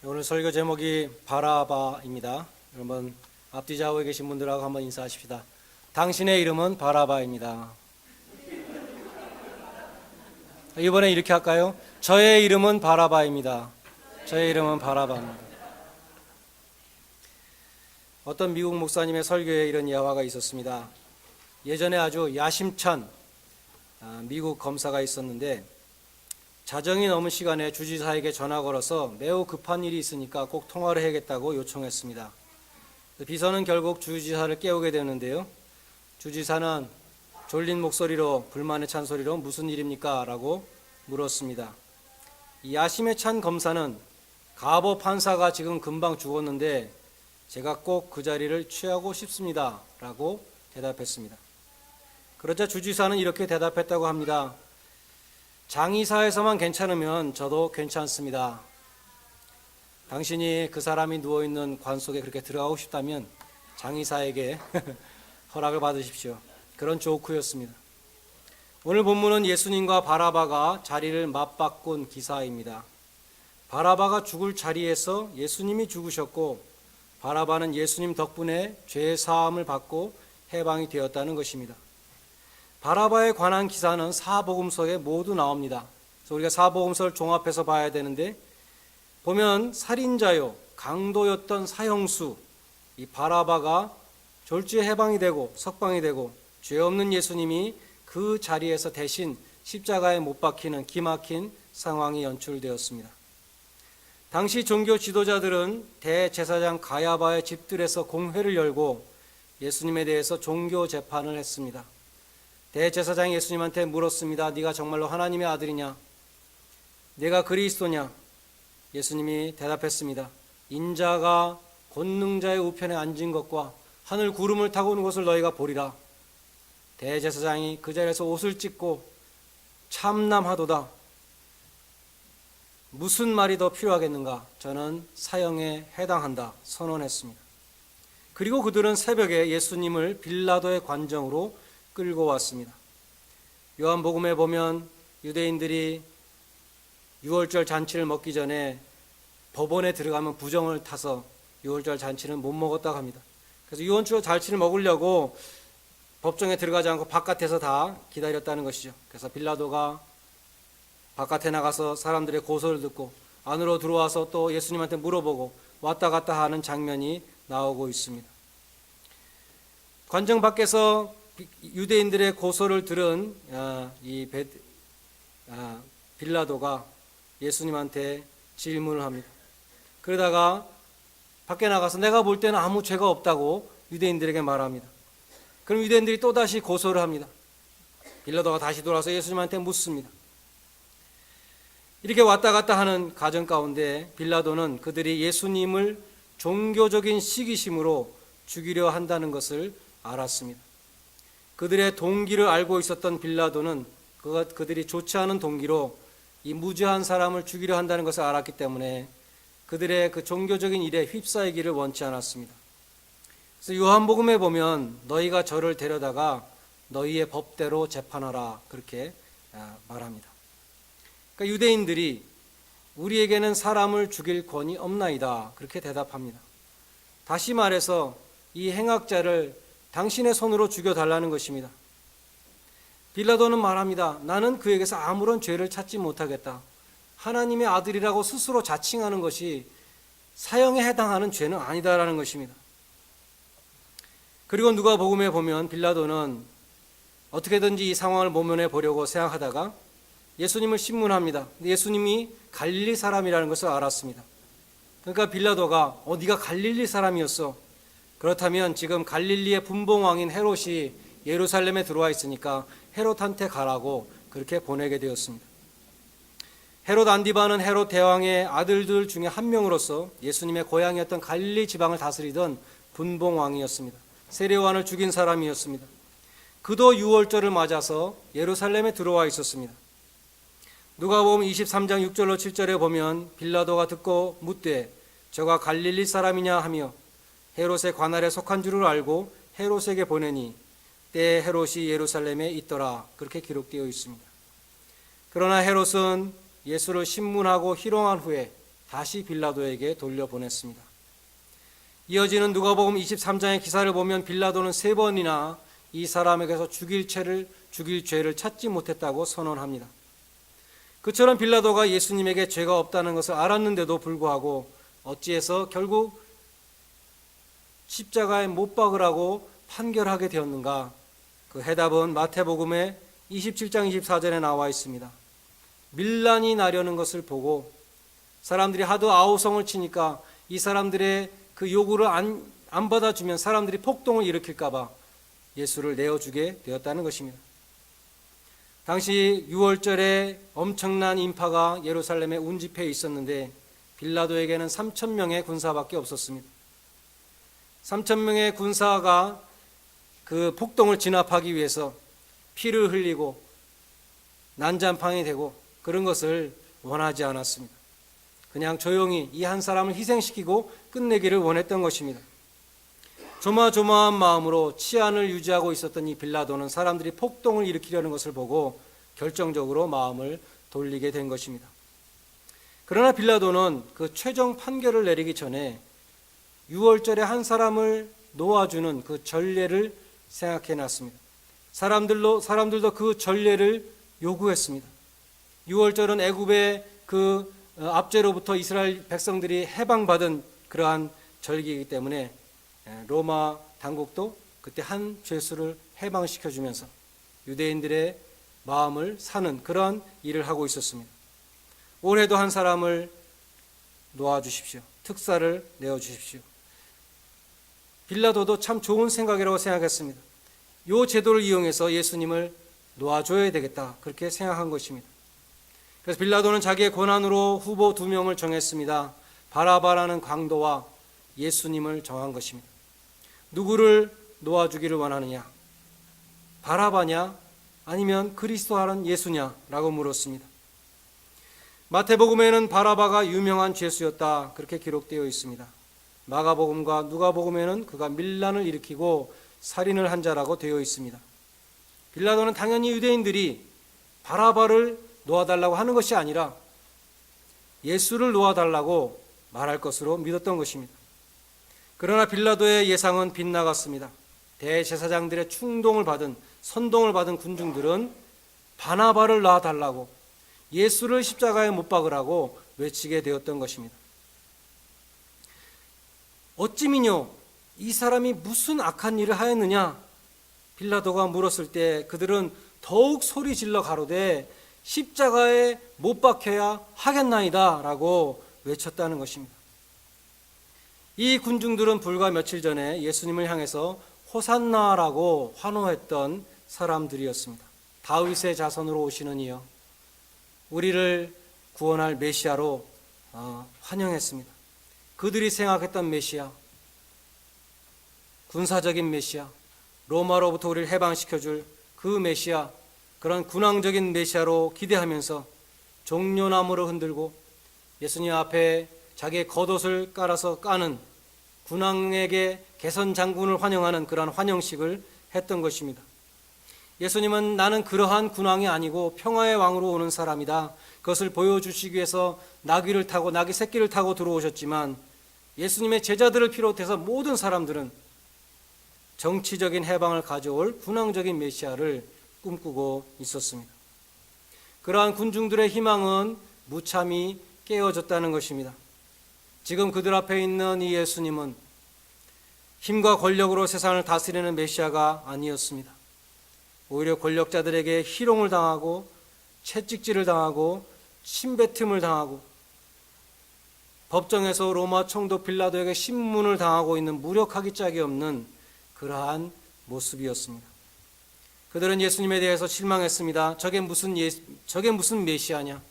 오늘 설교 제목이 바라바입니다. 여러분 앞뒤 좌우에 계신 분들하고 한번 인사하십시다. 당신의 이름은 바라바입니다. 이번에 이렇게 할까요? 저의 이름은 바라바입니다. 저의 이름은 바라바입니다. 어떤 미국 목사님의 설교에 이런 예화가 있었습니다. 예전에 아주 야심찬 미국 검사가 있었는데 자정이 넘은 시간에 주지사에게 전화 걸어서 매우 급한 일이 있으니까 꼭 통화를 해야겠다고 요청했습니다. 비서는 결국 주지사를 깨우게 되는데요. 주지사는 졸린 목소리로 불만에 찬 소리로 무슨 일입니까? 라고 물었습니다. 이 야심에 찬 검사는 가보 판사가 지금 금방 죽었는데 제가 꼭 그 자리를 취하고 싶습니다. 라고 대답했습니다. 그러자 주지사는 이렇게 대답했다고 합니다. 장의사에서만 괜찮으면 저도 괜찮습니다. 당신이 그 사람이 누워있는 관 속에 그렇게 들어가고 싶다면 장의사에게 허락을 받으십시오. 그런 조크였습니다. 오늘 본문은 예수님과 바라바가 자리를 맞바꾼 기사입니다. 바라바가 죽을 자리에서 예수님이 죽으셨고 바라바는 예수님 덕분에 죄 사함을 받고 해방이 되었다는 것입니다. 바라바에 관한 기사는 사복음서에 모두 나옵니다. 그래서 우리가 사복음서를 종합해서 봐야 되는데 보면 살인자요, 강도였던 사형수, 이 바라바가 졸지에 해방이 되고 석방이 되고 죄 없는 예수님이 그 자리에서 대신 십자가에 못 박히는 기막힌 상황이 연출되었습니다. 당시 종교 지도자들은 대제사장 가야바의 집들에서 공회를 열고 예수님에 대해서 종교 재판을 했습니다. 대제사장이 예수님한테 물었습니다. 네가 정말로 하나님의 아들이냐? 네가 그리스도냐? 예수님이 대답했습니다. 인자가 권능자의 우편에 앉은 것과 하늘 구름을 타고 오는 것을 너희가 보리라. 대제사장이 그 자리에서 옷을 찢고 참남하도다. 무슨 말이 더 필요하겠는가? 저는 사형에 해당한다 선언했습니다. 그리고 그들은 새벽에 예수님을 빌라도의 관정으로 끌고 왔습니다. 요한복음에 보면 유대인들이 유월절 잔치를 먹기 전에 법원에 들어가면 부정을 타서 유월절 잔치는 못 먹었다고 합니다. 그래서 유월절 잔치를 먹으려고 법정에 들어가지 않고 바깥에서 다 기다렸다는 것이죠. 그래서 빌라도가 바깥에 나가서 사람들의 고소를 듣고 안으로 들어와서 또 예수님한테 물어보고 왔다 갔다 하는 장면이 나오고 있습니다. 관정 밖에서 유대인들의 고소를 들은 빌라도가 예수님한테 질문을 합니다. 그러다가 밖에 나가서 내가 볼 때는 아무 죄가 없다고 유대인들에게 말합니다. 그럼 유대인들이 또다시 고소를 합니다. 빌라도가 다시 돌아와서 예수님한테 묻습니다. 이렇게 왔다 갔다 하는 과정 가운데 빌라도는 그들이 예수님을 종교적인 시기심으로 죽이려 한다는 것을 알았습니다. 그들의 동기를 알고 있었던 빌라도는 그들이 좋지 않은 동기로 이 무죄한 사람을 죽이려 한다는 것을 알았기 때문에 그들의 그 종교적인 일에 휩싸이기를 원치 않았습니다. 그래서 요한복음에 보면 너희가 저를 데려다가 너희의 법대로 재판하라 그렇게 말합니다. 그러니까 유대인들이 우리에게는 사람을 죽일 권이 없나이다 그렇게 대답합니다. 다시 말해서 이 행악자를 당신의 손으로 죽여달라는 것입니다. 빌라도는 말합니다. 나는 그에게서 아무런 죄를 찾지 못하겠다. 하나님의 아들이라고 스스로 자칭하는 것이 사형에 해당하는 죄는 아니다라는 것입니다. 그리고 누가복음에 보면 빌라도는 어떻게든지 이 상황을 모면해 보려고 생각하다가 예수님을 신문합니다. 예수님이 갈릴리 사람이라는 것을 알았습니다. 그러니까 빌라도가 네가 갈릴리 사람이었어. 그렇다면 지금 갈릴리의 분봉왕인 헤롯이 예루살렘에 들어와 있으니까 헤롯한테 가라고 그렇게 보내게 되었습니다. 헤롯 안디바는 헤롯 대왕의 아들들 중에 한 명으로서 예수님의 고향이었던 갈릴리 지방을 다스리던 분봉왕이었습니다. 세례요한을 죽인 사람이었습니다. 그도 유월절을 맞아서 예루살렘에 들어와 있었습니다. 누가복음 23장 6절로 7절에 보면 빌라도가 듣고 묻되 저가 갈릴리 사람이냐 하며 헤롯의 관할에 속한 줄을 알고 헤롯에게 보내니 때에 헤롯이 예루살렘에 있더라 그렇게 기록되어 있습니다. 그러나 헤롯은 예수를 신문하고 희롱한 후에 다시 빌라도에게 돌려보냈습니다. 이어지는 누가복음 23장의 기사를 보면 빌라도는 3번이나 이 사람에게서 죽일 죄를 찾지 못했다고 선언합니다. 그처럼 빌라도가 예수님에게 죄가 없다는 것을 알았는데도 불구하고 어찌해서 결국 십자가에 못 박으라고 판결하게 되었는가? 그 해답은 마태복음의 27장 24절에 나와 있습니다. 밀란이 나려는 것을 보고 사람들이 하도 아우성을 치니까 이 사람들의 그 요구를 안 받아주면 사람들이 폭동을 일으킬까 봐 예수를 내어주게 되었다는 것입니다. 당시 6월절에 엄청난 인파가 예루살렘에 운집해 있었는데 빌라도에게는 3,000명의 군사밖에 없었습니다. 3,000명의 군사가 그 폭동을 진압하기 위해서 피를 흘리고 난장판이 되고 그런 것을 원하지 않았습니다. 그냥 조용히 이 한 사람을 희생시키고 끝내기를 원했던 것입니다. 조마조마한 마음으로 치안을 유지하고 있었던 이 빌라도는 사람들이 폭동을 일으키려는 것을 보고 결정적으로 마음을 돌리게 된 것입니다. 그러나 빌라도는 그 최종 판결을 내리기 전에 6월절에 한 사람을 놓아주는 그 전례를 생각해 놨습니다. 사람들도 그 전례를 요구했습니다. 6월절은 애굽의 그 압제로부터 이스라엘 백성들이 해방받은 그러한 절기이기 때문에 로마 당국도 그때 한 죄수를 해방시켜주면서 유대인들의 마음을 사는 그러한 일을 하고 있었습니다. 올해도 한 사람을 놓아주십시오. 특사를 내어주십시오. 빌라도도 참 좋은 생각이라고 생각했습니다. 이 제도를 이용해서 예수님을 놓아줘야 되겠다 그렇게 생각한 것입니다. 그래서 빌라도는 자기의 권한으로 후보 2명을 정했습니다. 바라바라는 강도와 예수님을 정한 것입니다. 누구를 놓아주기를 원하느냐? 바라바냐? 아니면 그리스도하는 예수냐라고 물었습니다. 마태복음에는 바라바가 유명한 죄수였다 그렇게 기록되어 있습니다. 마가복음과 누가복음에는 그가 밀란을 일으키고 살인을 한 자라고 되어 있습니다. 빌라도는 당연히 유대인들이 바라바를 놓아달라고 하는 것이 아니라 예수를 놓아달라고 말할 것으로 믿었던 것입니다. 그러나 빌라도의 예상은 빗나갔습니다. 대제사장들의 선동을 받은 군중들은 바나바를 놔달라고 예수를 십자가에 못 박으라고 외치게 되었던 것입니다. 어찌미뇨 이 사람이 무슨 악한 일을 하였느냐? 빌라도가 물었을 때 그들은 더욱 소리 질러 가로되 십자가에 못 박혀야 하겠나이다 라고 외쳤다는 것입니다. 이 군중들은 불과 며칠 전에 예수님을 향해서 호산나라고 환호했던 사람들이었습니다. 다윗의 자손으로 오시는 이여 우리를 구원할 메시아로 환영했습니다. 그들이 생각했던 메시아, 군사적인 메시아, 로마로부터 우리를 해방시켜줄 그 메시아, 그런 군왕적인 메시아로 기대하면서 종려나무를 흔들고 예수님 앞에 자기의 겉옷을 깔아서 까는 군왕에게 개선 장군을 환영하는 그러한 환영식을 했던 것입니다. 예수님은 나는 그러한 군왕이 아니고 평화의 왕으로 오는 사람이다. 그것을 보여주시기 위해서 나귀를 타고 나귀 새끼를 타고 들어오셨지만 예수님의 제자들을 비롯해서 모든 사람들은 정치적인 해방을 가져올 군왕적인 메시아를 꿈꾸고 있었습니다. 그러한 군중들의 희망은 무참히 깨어졌다는 것입니다. 지금 그들 앞에 있는 이 예수님은 힘과 권력으로 세상을 다스리는 메시아가 아니었습니다. 오히려 권력자들에게 희롱을 당하고 채찍질을 당하고 침뱉음을 당하고 법정에서 로마 총독 빌라도에게 신문을 당하고 있는 무력하기 짝이 없는 그러한 모습이었습니다. 그들은 예수님에 대해서 실망했습니다. 저게 무슨 메시아냐?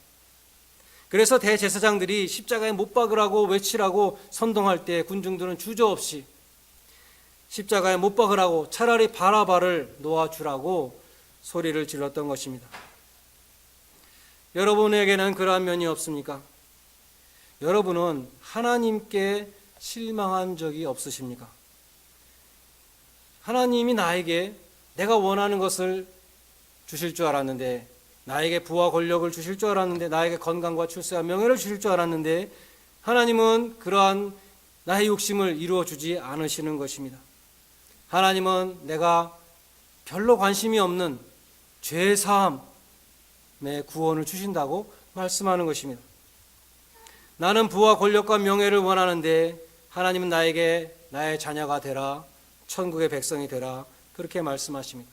그래서 대제사장들이 십자가에 못 박으라고 외치라고 선동할 때 군중들은 주저없이 십자가에 못 박으라고 차라리 바라바를 놓아주라고 소리를 질렀던 것입니다. 여러분에게는 그러한 면이 없습니까? 여러분은 하나님께 실망한 적이 없으십니까? 하나님이 나에게 내가 원하는 것을 주실 줄 알았는데, 나에게 부와 권력을 주실 줄 알았는데, 나에게 건강과 출세와 명예를 주실 줄 알았는데 하나님은 그러한 나의 욕심을 이루어 주지 않으시는 것입니다. 하나님은 내가 별로 관심이 없는 죄 사함의 구원을 주신다고 말씀하는 것입니다. 나는 부와 권력과 명예를 원하는데 하나님은 나에게 나의 자녀가 되라, 천국의 백성이 되라, 그렇게 말씀하십니다.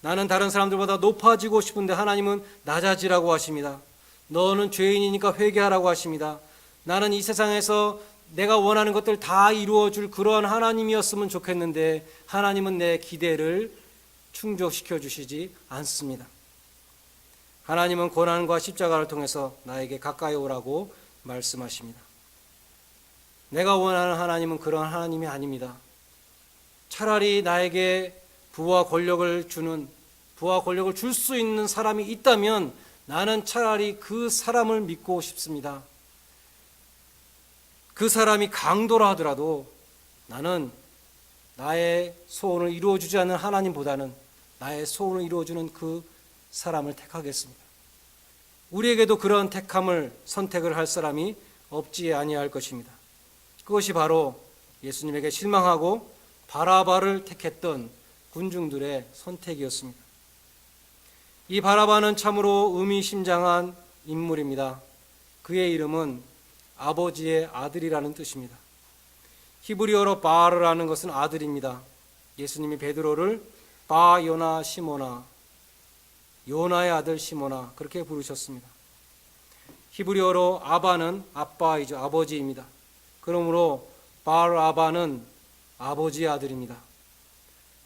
나는 다른 사람들보다 높아지고 싶은데 하나님은 낮아지라고 하십니다. 너는 죄인이니까 회개하라고 하십니다. 나는 이 세상에서 내가 원하는 것들 다 이루어줄 그러한 하나님이었으면 좋겠는데 하나님은 내 기대를 충족시켜 주시지 않습니다. 하나님은 고난과 십자가를 통해서 나에게 가까이 오라고 말씀하십니다. 내가 원하는 하나님은 그런 하나님이 아닙니다. 차라리 나에게 부와 권력을 줄 수 있는 사람이 있다면 나는 차라리 그 사람을 믿고 싶습니다. 그 사람이 강도라 하더라도 나는 나의 소원을 이루어주지 않는 하나님보다는 나의 소원을 이루어주는 그 사람을 택하겠습니다. 우리에게도 그런 선택을 할 사람이 없지 아니할 것입니다. 그것이 바로 예수님에게 실망하고 바라바를 택했던 군중들의 선택이었습니다. 이 바라바는 참으로 의미심장한 인물입니다. 그의 이름은 아버지의 아들이라는 뜻입니다. 히브리어로 바르라는 것은 아들입니다. 예수님이 베드로를 바요나 시모나, 요나의 아들 시모나 그렇게 부르셨습니다. 히브리어로 아바는 아빠이죠. 아버지입니다. 그러므로 바르아바는 아버지의 아들입니다.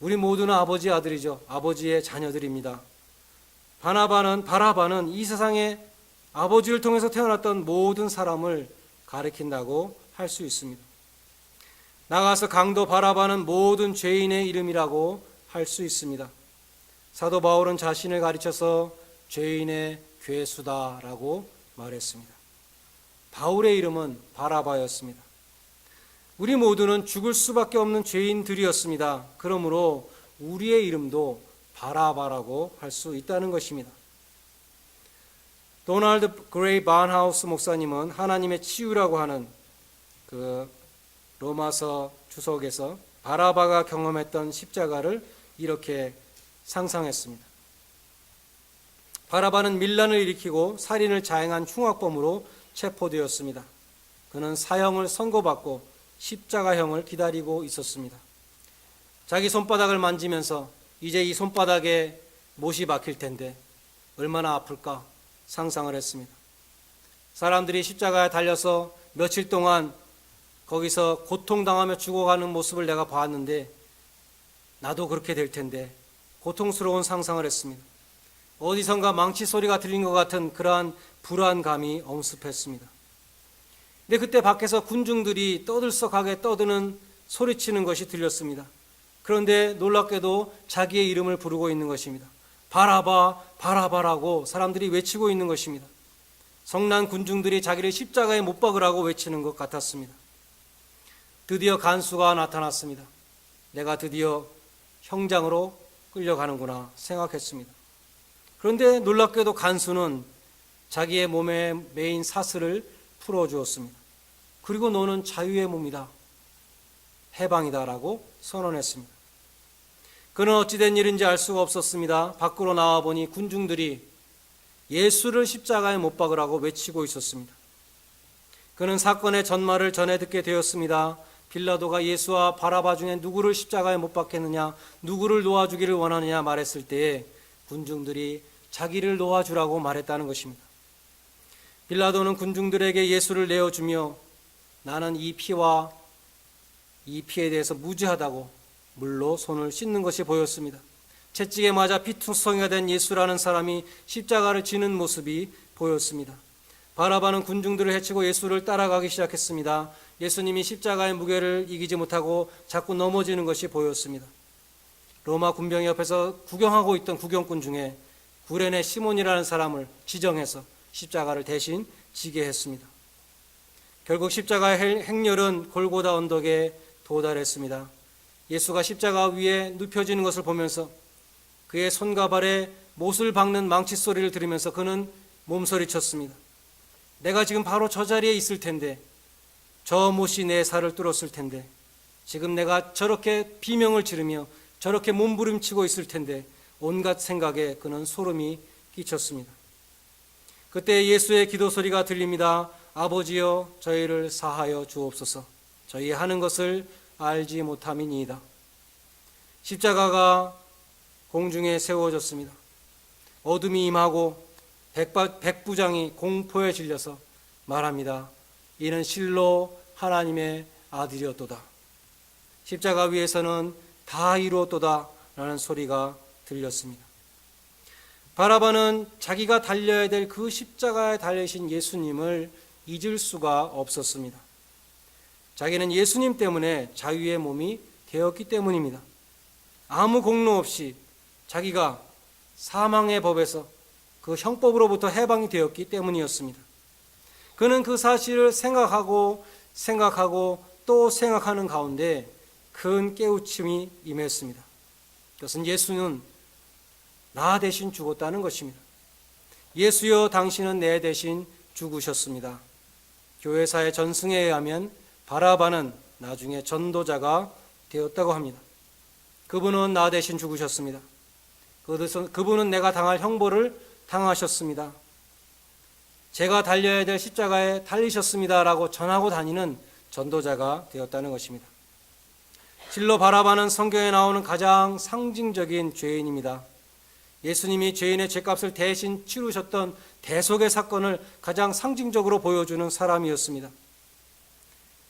우리 모두는 아버지의 아들이죠. 아버지의 자녀들입니다. 바라바는 이 세상에 아버지를 통해서 태어났던 모든 사람을 가리킨다고 할 수 있습니다. 나가서 강도 바라바는 모든 죄인의 이름이라고 할 수 있습니다. 사도 바울은 자신을 가리쳐서 죄인의 괴수다라고 말했습니다. 바울의 이름은 바라바였습니다. 우리 모두는 죽을 수밖에 없는 죄인들이었습니다. 그러므로 우리의 이름도 바라바라고 할 수 있다는 것입니다. 도널드 그레이 반하우스 목사님은 하나님의 치유라고 하는 그 로마서 주석에서 바라바가 경험했던 십자가를 이렇게 상상했습니다. 바라바는 밀란을 일으키고 살인을 자행한 흉악범으로 체포되었습니다. 그는 사형을 선고받고 십자가형을 기다리고 있었습니다. 자기 손바닥을 만지면서 이제 이 손바닥에 못이 박힐 텐데 얼마나 아플까 상상을 했습니다. 사람들이 십자가에 달려서 며칠 동안 거기서 고통당하며 죽어가는 모습을 내가 봤는데 나도 그렇게 될 텐데 고통스러운 상상을 했습니다. 어디선가 망치 소리가 들린 것 같은 그러한 불안감이 엄습했습니다. 근데 그때 밖에서 군중들이 떠들썩하게 떠드는 소리치는 것이 들렸습니다. 그런데 놀랍게도 자기의 이름을 부르고 있는 것입니다. 바라바, 바라바라고 사람들이 외치고 있는 것입니다. 성난 군중들이 자기를 십자가에 못 박으라고 외치는 것 같았습니다. 드디어 간수가 나타났습니다. 내가 드디어 형장으로 끌려가는구나 생각했습니다. 그런데 놀랍게도 간수는 자기의 몸에 매인 사슬을 풀어주었습니다. 그리고 너는 자유의 몸이다, 해방이다라고 선언했습니다. 그는 어찌된 일인지 알 수가 없었습니다. 밖으로 나와보니 군중들이 예수를 십자가에 못 박으라고 외치고 있었습니다. 그는 사건의 전말을 전해 듣게 되었습니다. 빌라도가 예수와 바라바 중에 누구를 십자가에 못 박겠느냐, 누구를 놓아주기를 원하느냐 말했을 때에 군중들이 자기를 놓아주라고 말했다는 것입니다. 빌라도는 군중들에게 예수를 내어주며 나는 이 피와 이 피에 대해서 무죄하다고 물로 손을 씻는 것이 보였습니다. 채찍에 맞아 피투성이가 된 예수라는 사람이 십자가를 지는 모습이 보였습니다. 바라바는 군중들을 해치고 예수를 따라가기 시작했습니다. 예수님이 십자가의 무게를 이기지 못하고 자꾸 넘어지는 것이 보였습니다. 로마 군병이 옆에서 구경하고 있던 구경꾼 중에 구레네 시몬이라는 사람을 지정해서 십자가를 대신 지게 했습니다. 결국 십자가의 행렬은 골고다 언덕에 도달했습니다. 예수가 십자가 위에 눕혀지는 것을 보면서 그의 손과 발에 못을 박는 망치 소리를 들으면서 그는 몸서리쳤습니다. 내가 지금 바로 저 자리에 있을 텐데, 저 못이 내 살을 뚫었을 텐데, 지금 내가 저렇게 비명을 지르며 저렇게 몸부림치고 있을 텐데, 온갖 생각에 그는 소름이 끼쳤습니다. 그때 예수의 기도 소리가 들립니다. 아버지여, 저희를 사하여 주옵소서. 저희 하는 것을 알지 못함이니이다. 십자가가 공중에 세워졌습니다. 어둠이 임하고 백부장이 공포에 질려서 말합니다. 이는 실로 하나님의 아들이었도다. 십자가 위에서는 다 이루었도다 라는 소리가 들렸습니다. 바라바는 자기가 달려야 될 그 십자가에 달리신 예수님을 잊을 수가 없었습니다. 자기는 예수님 때문에 자유의 몸이 되었기 때문입니다. 아무 공로 없이 자기가 사망의 법에서 그 형법으로부터 해방이 되었기 때문이었습니다. 그는 그 사실을 생각하고 또 생각하는 가운데 큰 깨우침이 임했습니다. 그것은 예수는 나 대신 죽었다는 것입니다. 예수여, 당신은 내 대신 죽으셨습니다. 교회사의 전승에 의하면 바라바는 나중에 전도자가 되었다고 합니다. 그분은 나 대신 죽으셨습니다. 그분은 내가 당할 형벌을 당하셨습니다. 제가 달려야 될 십자가에 달리셨습니다 라고 전하고 다니는 전도자가 되었다는 것입니다. 실로 바라바는 성경에 나오는 가장 상징적인 죄인입니다. 예수님이 죄인의 죄값을 대신 치르셨던 대속의 사건을 가장 상징적으로 보여주는 사람이었습니다.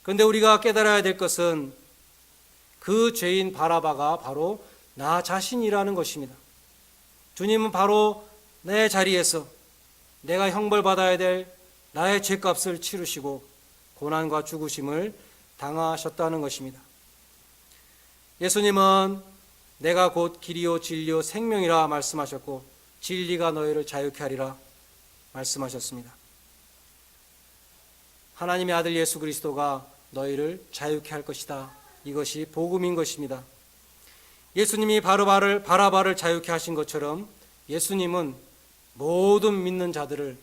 그런데 우리가 깨달아야 될 것은 그 죄인 바라바가 바로 나 자신이라는 것입니다. 주님은 바로 내 자리에서 내가 형벌받아야 될 나의 죄값을 치르시고 고난과 죽으심을 당하셨다는 것입니다. 예수님은 내가 곧 길이요 진리요 생명이라 말씀하셨고 진리가 너희를 자유케 하리라 말씀하셨습니다. 하나님의 아들 예수 그리스도가 너희를 자유케 할 것이다. 이것이 복음인 것입니다. 예수님이 바라바를 자유케 하신 것처럼 예수님은 모든 믿는 자들을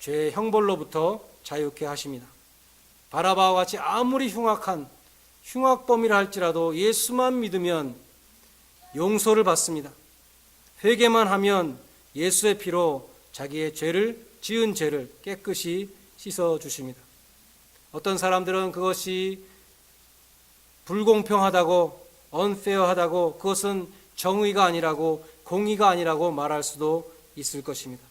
죄의 형벌로부터 자유케 하십니다. 바라바와 같이 아무리 흉악한 흉악범이라 할지라도 예수만 믿으면 용서를 받습니다. 회개만 하면 예수의 피로 자기의 지은 죄를 깨끗이 씻어주십니다. 어떤 사람들은 그것이 불공평하다고 unfair하다고 그것은 정의가 아니라고 공의가 아니라고 말할 수도 있을 것입니다.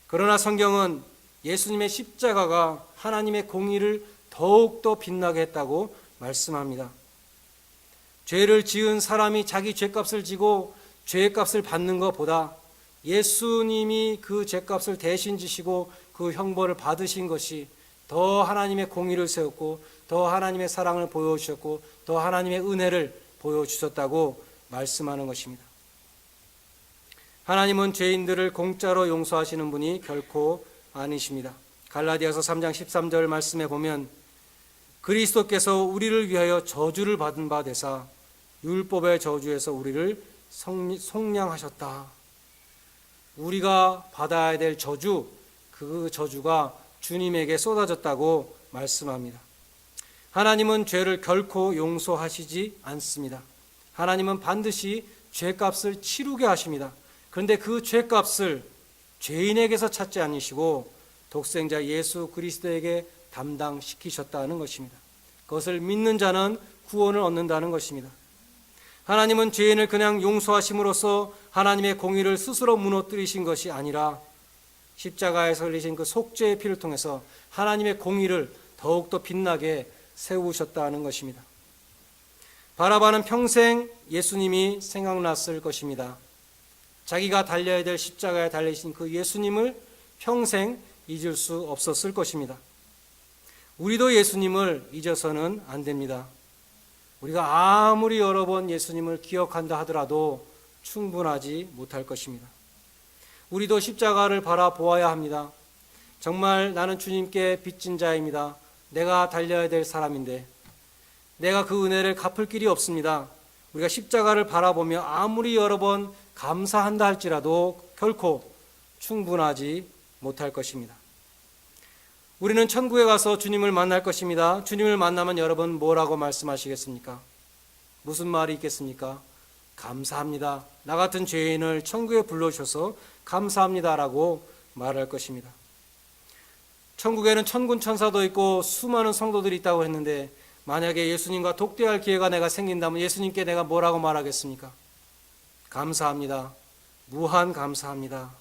그러나 성경은 예수님의 십자가가 하나님의 공의를 더욱더 빛나게 했다고 말씀합니다. 죄를 지은 사람이 자기 죄값을 지고 죄값을 받는 것보다 예수님이 그 죄값을 대신 지시고 그 형벌을 받으신 것이 더 하나님의 공의를 세웠고 더 하나님의 사랑을 보여주셨고 더 하나님의 은혜를 보여주셨다고 말씀하는 것입니다. 하나님은 죄인들을 공짜로 용서하시는 분이 결코 아니십니다. 갈라디아서 3장 13절 말씀에 보면 그리스도께서 우리를 위하여 저주를 받은 바 되사 율법의 저주에서 우리를 속량하셨다. 우리가 받아야 될 저주, 그 저주가 주님에게 쏟아졌다고 말씀합니다. 하나님은 죄를 결코 용서하시지 않습니다. 하나님은 반드시 죄값을 치르게 하십니다. 그런데 그 죄값을 죄인에게서 찾지 않으시고 독생자 예수 그리스도에게 담당시키셨다는 것입니다. 그것을 믿는 자는 구원을 얻는다는 것입니다. 하나님은 죄인을 그냥 용서하심으로써 하나님의 공의를 스스로 무너뜨리신 것이 아니라 십자가에서 흘리신 그 속죄의 피를 통해서 하나님의 공의를 더욱더 빛나게 세우셨다는 것입니다. 바라바는 평생 예수님이 생각났을 것입니다. 자기가 달려야 될 십자가에 달리신 그 예수님을 평생 잊을 수 없었을 것입니다. 우리도 예수님을 잊어서는 안 됩니다. 우리가 아무리 여러 번 예수님을 기억한다 하더라도 충분하지 못할 것입니다. 우리도 십자가를 바라보아야 합니다. 정말 나는 주님께 빚진 자입니다. 내가 달려야 될 사람인데 내가 그 은혜를 갚을 길이 없습니다. 우리가 십자가를 바라보며 아무리 여러 번 감사한다 할지라도 결코 충분하지 못할 것입니다. 우리는 천국에 가서 주님을 만날 것입니다. 주님을 만나면 여러분 뭐라고 말씀하시겠습니까? 무슨 말이 있겠습니까? 감사합니다. 나 같은 죄인을 천국에 불러주셔서 감사합니다라고 말할 것입니다. 천국에는 천군 천사도 있고 수많은 성도들이 있다고 했는데 만약에 예수님과 독대할 기회가 내가 생긴다면 예수님께 내가 뭐라고 말하겠습니까? 감사합니다. 무한 감사합니다.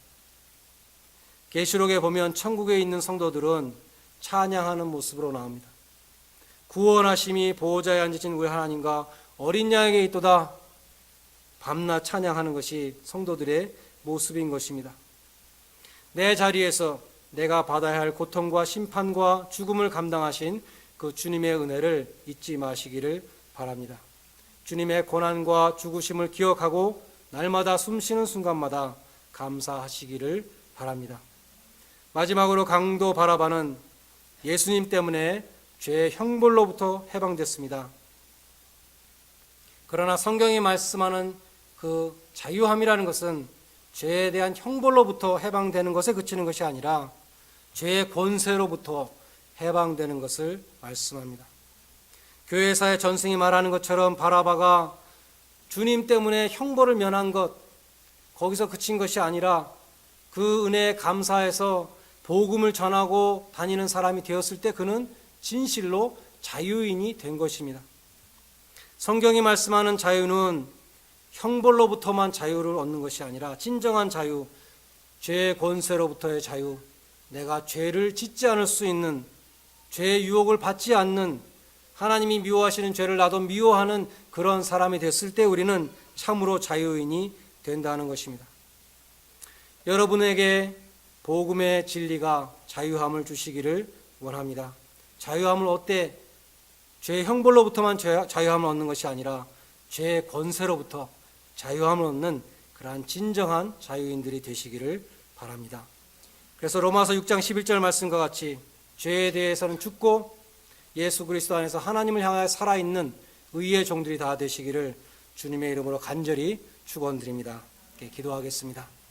계시록에 보면 천국에 있는 성도들은 찬양하는 모습으로 나옵니다. 구원하심이 보호자에 앉으신 우리 하나님과 어린 양에게 있도다. 밤낮 찬양하는 것이 성도들의 모습인 것입니다. 내 자리에서 내가 받아야 할 고통과 심판과 죽음을 감당하신 그 주님의 은혜를 잊지 마시기를 바랍니다. 주님의 고난과 죽으심을 기억하고 날마다 숨쉬는 순간마다 감사하시기를 바랍니다. 마지막으로 강도 바라바는 예수님 때문에 죄의 형벌로부터 해방됐습니다. 그러나 성경이 말씀하는 그 자유함이라는 것은 죄에 대한 형벌로부터 해방되는 것에 그치는 것이 아니라 죄의 권세로부터 해방되는 것을 말씀합니다. 교회사의 전승이 말하는 것처럼 바라바가 주님 때문에 형벌을 면한 것, 거기서 그친 것이 아니라 그 은혜에 감사해서 복음을 전하고 다니는 사람이 되었을 때 그는 진실로 자유인이 된 것입니다. 성경이 말씀하는 자유는 형벌로부터만 자유를 얻는 것이 아니라 진정한 자유, 죄의 권세로부터의 자유, 내가 죄를 짓지 않을 수 있는, 죄의 유혹을 받지 않는, 하나님이 미워하시는 죄를 나도 미워하는 그런 사람이 됐을 때 우리는 참으로 자유인이 된다는 것입니다. 여러분에게 복음의 진리가 자유함을 주시기를 원합니다. 자유함을 얻되 죄의 형벌로부터만 자유함을 얻는 것이 아니라 죄의 권세로부터 자유함을 얻는 그러한 진정한 자유인들이 되시기를 바랍니다. 그래서 로마서 6장 11절 말씀과 같이 죄에 대해서는 죽고 예수 그리스도 안에서 하나님을 향하여 살아있는 의의 종들이 다 되시기를 주님의 이름으로 간절히 축원드립니다. 기도하겠습니다.